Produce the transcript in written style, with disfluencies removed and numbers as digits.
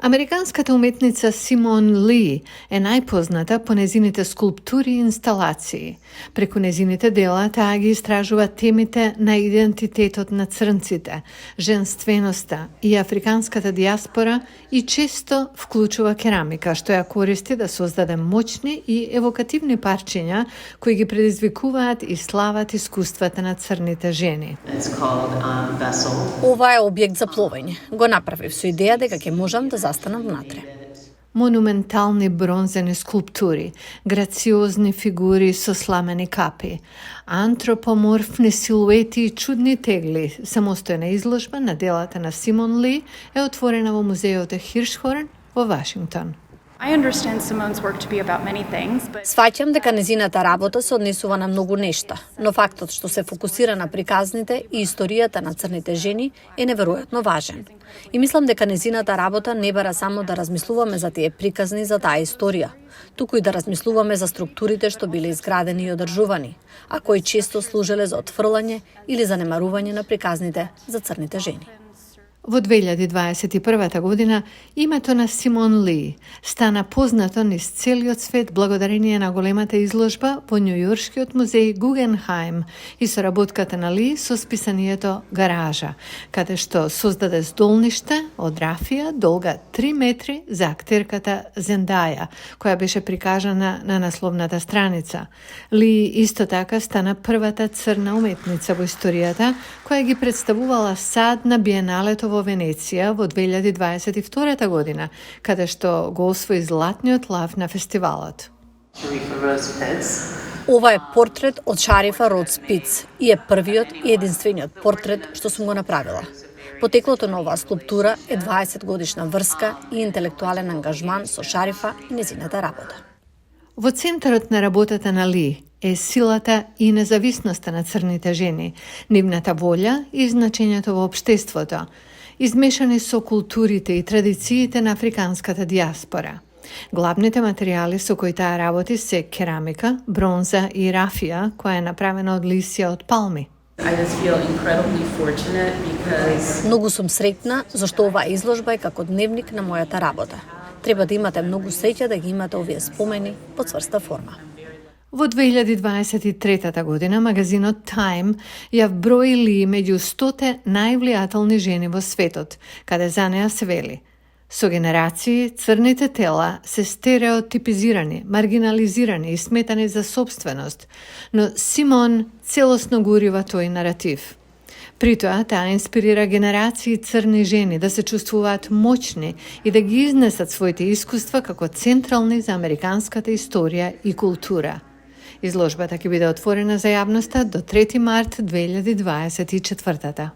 Американската уметница Симон Ли е најпозната по незините скулптури и инсталации. Преку незините дела таа ги истражува темите на идентитетот на црнците, женственоста и африканската диаспора и често вклучува керамика, што ја користи да создаде моćни и евокативни парчиња кои ги предизвикуваат и слават искуствата на црните жени. Ова е објект за пловење. Го направив со идеја дека ќе можам да застанам внатре. Монументални бронзени скулптури, грациозни фигури со сламени капи, антропоморфни силуети и чудни тегли. Самостојна изложба на делата на Симон Ли е отворена во музејот Хиршхорн во Вашингтон. Сваќам дека незината работа се однесува на многу нешта, но фактот што се фокусира на приказните и историјата на црните жени е неверојатно важен. И мислам дека незината работа не бара само да размислуваме за тие приказни за таа историја, туку и да размислуваме за структурите што биле изградени и одржувани, а кои често служеле за отфрлање или занемарување на приказните за црните жени. Во 2021 година името на Симон Ли стана познато низ целиот свет благодарение на големата изложба во Њујоршкиот музеј Гугенхајм и соработката на Ли со списанието Гаража, каде што создаде здолниште од рафија долга 3 метри за актерката Зендаја, која беше прикажана на насловната страница. Ли исто така стана првата црна уметница во историјата која ги представувала сад на Биеналето во Венеција во 2022 година, каде што го освои златниот лав на фестивалот. Ова е портрет од Шарифа Род Спиц и е првиот и единствениот портрет што сум го направила. Потеклото на оваа скулптура е 20 годишна врска и интелектуален ангажман со Шарифа и незината работа. Во центарот на работата на Ли е силата и независноста на црните жени, нивната волја и значењето во општеството, измешани со културите и традициите на африканската диаспора. Главните материјали со кои таа работи се керамика, бронза и рафија, која е направена од лисја од палми. Многу сум среќна зашто оваа изложба е како дневник на мојата работа. Треба да имате многу среќа да ги имате овие спомени под цврста форма. Во 2023 година магазинот Time ја вброи Ли меѓу 100 највлијателни жени во светот, каде за неа се вели: со генерации црните тела се стереотипизирани, маргинализирани и сметани за собственост, но Симон целосно го урива тој наратив. При тоа, таа инспирира генерации црни жени да се чувствуваат моćни и да ги изнесат своите искуства како централни за американската историја и култура. Изложбата ќе биде отворена за јавноста до 3 март 2024.